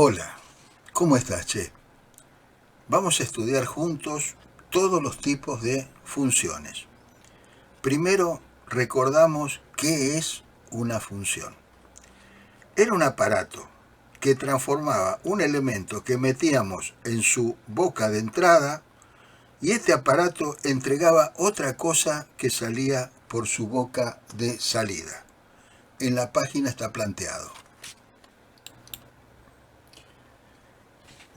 Hola, ¿cómo estás, che? Vamos a estudiar juntos todos los tipos de funciones. Primero, recordamos qué es una función. Era un aparato que transformaba un elemento que metíamos en su boca de entrada y este aparato entregaba otra cosa que salía por su boca de salida. En la página está planteado.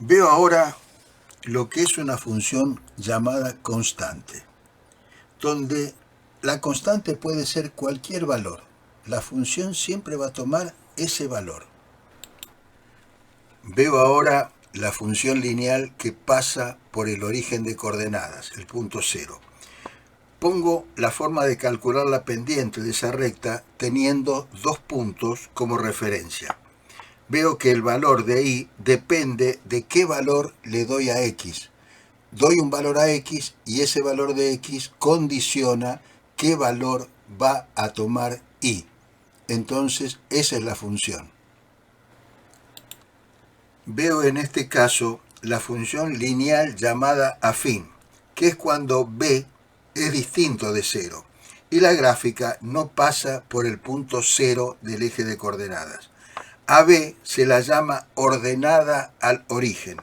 Veo ahora lo que es una función llamada constante, donde la constante puede ser cualquier valor. La función siempre va a tomar ese valor. Veo ahora la función lineal que pasa por el origen de coordenadas, el punto cero. Pongo la forma de calcular la pendiente de esa recta teniendo dos puntos como referencia. Veo que el valor de y depende de qué valor le doy a x. Doy un valor a x y ese valor de x condiciona qué valor va a tomar y. Entonces, esa es la función. Veo en este caso la función lineal llamada afín, que es cuando b es distinto de 0 y la gráfica no pasa por el punto 0 del eje de coordenadas. A b se la llama ordenada al origen.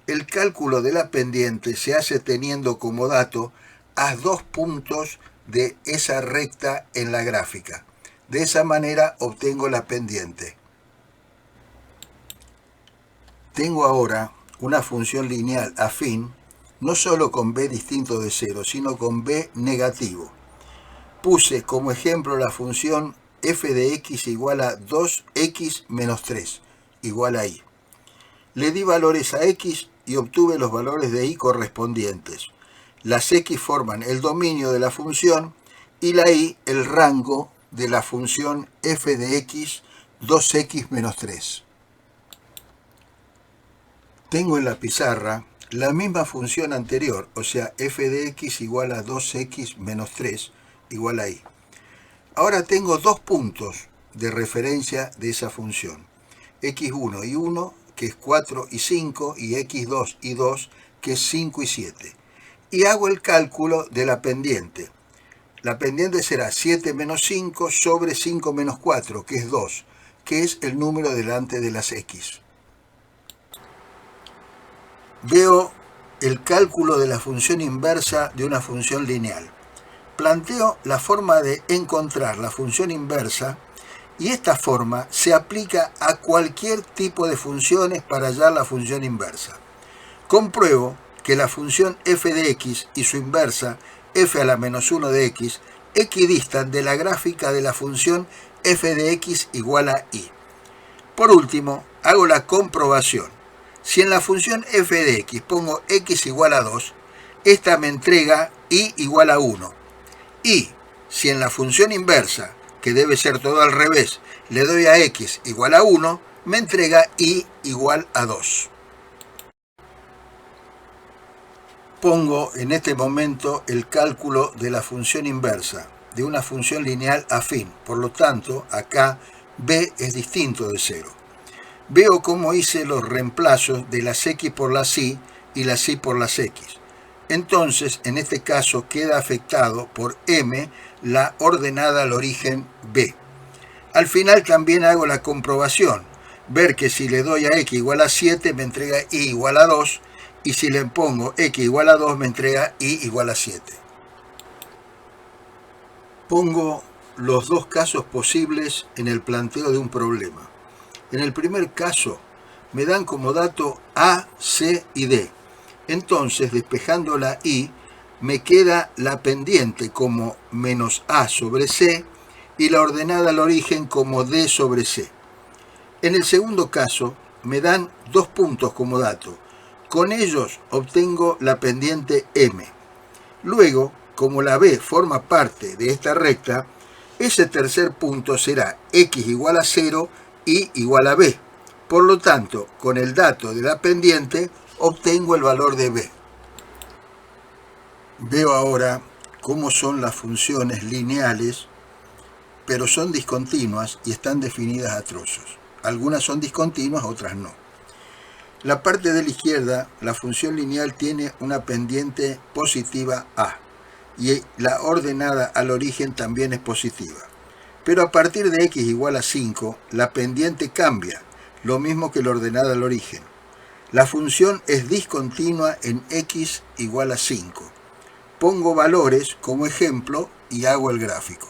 El cálculo de la pendiente se hace teniendo como dato a dos puntos de esa recta en la gráfica. De esa manera obtengo la pendiente. Tengo ahora una función lineal afín, no solo con b distinto de 0, sino con b negativo. Puse como ejemplo la función f de x igual a 2x menos 3, igual a y. Le di valores a x y obtuve los valores de y correspondientes. Las x forman el dominio de la función y la y el rango de la función f de x 2x menos 3. Tengo en la pizarra la misma función anterior, o sea, f de x igual a 2x menos 3 igual a y. Ahora tengo dos puntos de referencia de esa función, x1 y 1, que es 4 y 5, y x2 y 2, que es 5 y 7. Y hago el cálculo de la pendiente. La pendiente será 7 menos 5 sobre 5 menos 4, que es 2, que es el número delante de las x. Veo el cálculo de la función inversa de una función lineal. Planteo la forma de encontrar la función inversa y esta forma se aplica a cualquier tipo de funciones para hallar la función inversa. Compruebo que la función f de x y su inversa f a la menos 1 de x equidistan de la gráfica de la función f de x igual a y. Por último, hago la comprobación. Si en la función f de x pongo x igual a 2, esta me entrega y igual a 1. Y si en la función inversa, que debe ser todo al revés, le doy a x igual a 1, me entrega y igual a 2. Pongo en este momento el cálculo de la función inversa de una función lineal afín. Por lo tanto, acá b es distinto de 0. Veo cómo hice los reemplazos de las x por las y las y por las x. Entonces, en este caso queda afectado por m la ordenada al origen b. Al final también hago la comprobación, ver que si le doy a x igual a 7 me entrega y igual a 2, y si le pongo x igual a 2 me entrega y igual a 7. Pongo los dos casos posibles en el planteo de un problema. En el primer caso, me dan como dato A, C y D. Entonces, despejando la I, me queda la pendiente como menos A sobre C y la ordenada al origen como D sobre C. En el segundo caso, me dan dos puntos como dato. Con ellos obtengo la pendiente M. Luego, como la B forma parte de esta recta, ese tercer punto será x igual a 0 y igual a b. Por lo tanto, con el dato de la pendiente, obtengo el valor de b. Veo ahora cómo son las funciones lineales, pero son discontinuas y están definidas a trozos. Algunas son discontinuas, otras no. La parte de la izquierda, la función lineal tiene una pendiente positiva a, y la ordenada al origen también es positiva. Pero a partir de x igual a 5, la pendiente cambia, lo mismo que la ordenada al origen. La función es discontinua en x igual a 5. Pongo valores como ejemplo y hago el gráfico.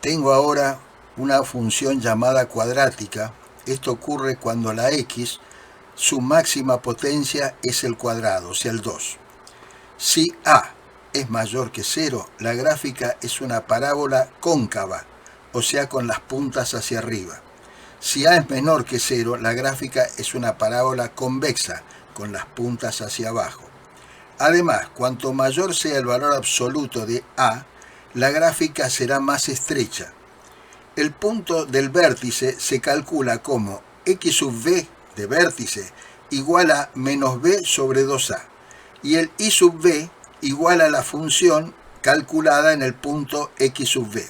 Tengo ahora una función llamada cuadrática. Esto ocurre cuando la x, su máxima potencia es el cuadrado, o sea el 2. Si a es mayor que 0, la gráfica es una parábola cóncava, o sea con las puntas hacia arriba. Si a es menor que 0, la gráfica es una parábola convexa, con las puntas hacia abajo. Además, cuanto mayor sea el valor absoluto de a, la gráfica será más estrecha. El punto del vértice se calcula como x sub v de vértice igual a menos b sobre 2a, y el y sub v igual a la función calculada en el punto x sub v.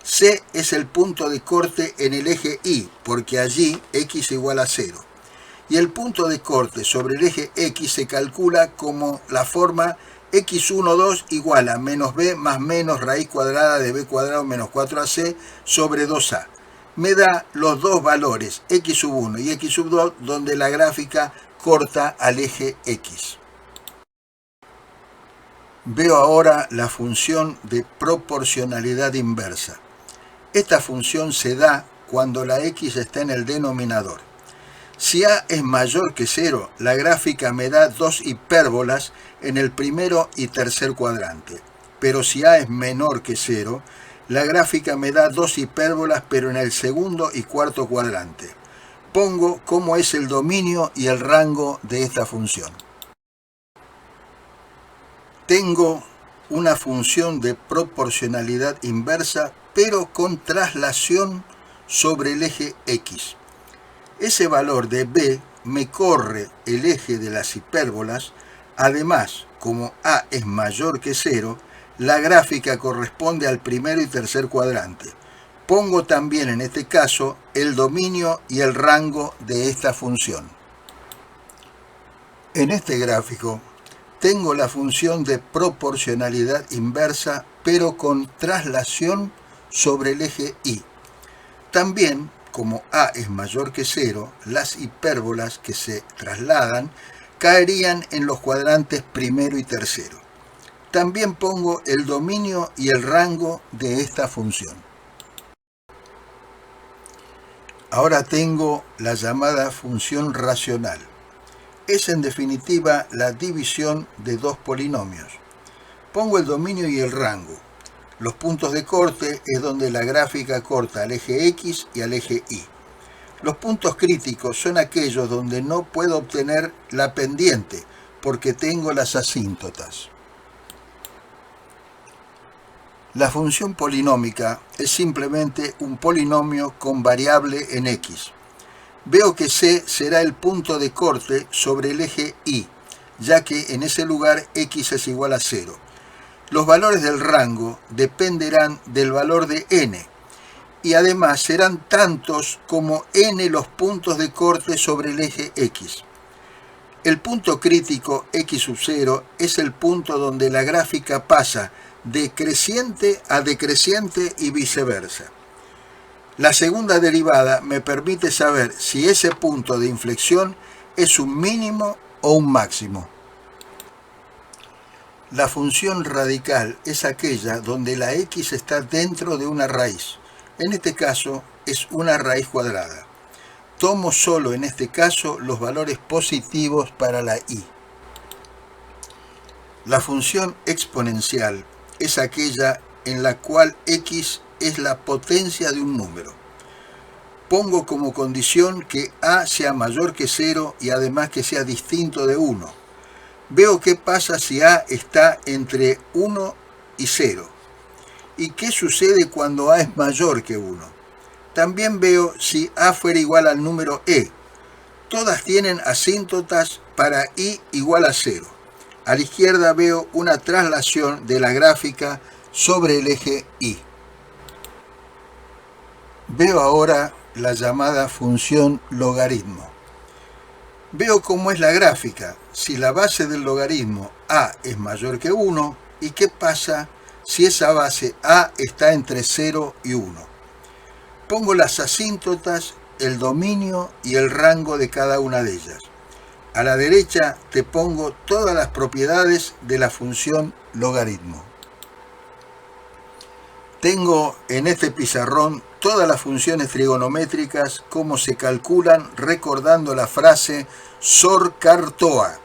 C es el punto de corte en el eje Y, porque allí x igual a 0. Y el punto de corte sobre el eje X se calcula como la forma x12 igual a menos b más menos raíz cuadrada de b cuadrado menos 4ac sobre 2a. Me da los dos valores, x sub 1 y x sub 2, donde la gráfica corta al eje X. Veo ahora la función de proporcionalidad inversa. Esta función se da cuando la x está en el denominador. Si a es mayor que 0, la gráfica me da dos hipérbolas en el primero y tercer cuadrante. Pero si a es menor que 0, la gráfica me da dos hipérbolas pero en el segundo y cuarto cuadrante. Pongo cómo es el dominio y el rango de esta función. Tengo una función de proporcionalidad inversa pero con traslación sobre el eje X. Ese valor de b me corre el eje de las hipérbolas. Además, como a es mayor que 0, la gráfica corresponde al primero y tercer cuadrante. Pongo también en este caso el dominio y el rango de esta función. En este gráfico tengo la función de proporcionalidad inversa, pero con traslación sobre el eje Y. También, como a es mayor que 0, las hipérbolas que se trasladan caerían en los cuadrantes primero y tercero. También pongo el dominio y el rango de esta función. Ahora tengo la llamada función racional. Es en definitiva la división de dos polinomios. Pongo el dominio y el rango. Los puntos de corte es donde la gráfica corta al eje X y al eje Y. Los puntos críticos son aquellos donde no puedo obtener la pendiente porque tengo las asíntotas. La función polinómica es simplemente un polinomio con variable en X. Veo que C será el punto de corte sobre el eje Y, ya que en ese lugar X es igual a 0. Los valores del rango dependerán del valor de n, y además serán tantos como n los puntos de corte sobre el eje X. El punto crítico x sub 0 es el punto donde la gráfica pasa de creciente a decreciente y viceversa. La segunda derivada me permite saber si ese punto de inflexión es un mínimo o un máximo. La función radical es aquella donde la x está dentro de una raíz. En este caso es una raíz cuadrada. Tomo solo en este caso los valores positivos para la y. La función exponencial es aquella en la cual x es la potencia de un número. Pongo como condición que a sea mayor que 0 y además que sea distinto de 1. Veo qué pasa si a está entre 1 y 0. ¿Y qué sucede cuando a es mayor que 1? También veo si a fuera igual al número e. Todas tienen asíntotas para i igual a 0. A la izquierda veo una traslación de la gráfica sobre el eje y. Veo ahora la llamada función logaritmo. Veo cómo es la gráfica, si la base del logaritmo a es mayor que 1, y qué pasa si esa base a está entre 0 y 1. Pongo las asíntotas, el dominio y el rango de cada una de ellas. A la derecha te pongo todas las propiedades de la función logaritmo. Tengo en este pizarrón todas las funciones trigonométricas, cómo se calculan, recordando la frase SOR-CAR-TOA.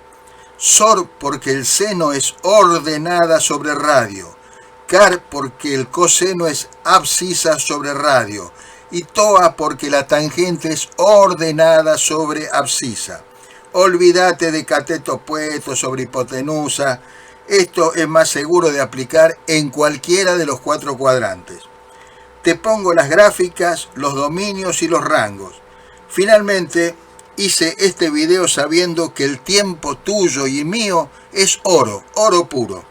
SOR porque el seno es ordenada sobre radio, CAR porque el coseno es abscisa sobre radio, y TOA porque la tangente es ordenada sobre abscisa. Olvídate de cateto opuesto sobre hipotenusa. Esto es más seguro de aplicar en cualquiera de los 4 cuadrantes. Te pongo las gráficas, los dominios y los rangos. Finalmente, hice este video sabiendo que el tiempo tuyo y mío es oro, oro puro.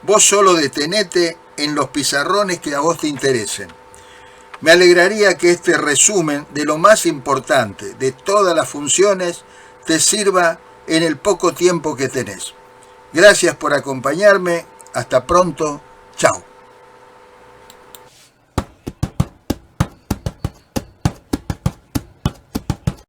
Vos solo detenete en los pizarrones que a vos te interesen. Me alegraría que este resumen de lo más importante de todas las funciones te sirva en el poco tiempo que tenés. Gracias por acompañarme. Hasta pronto. Chao.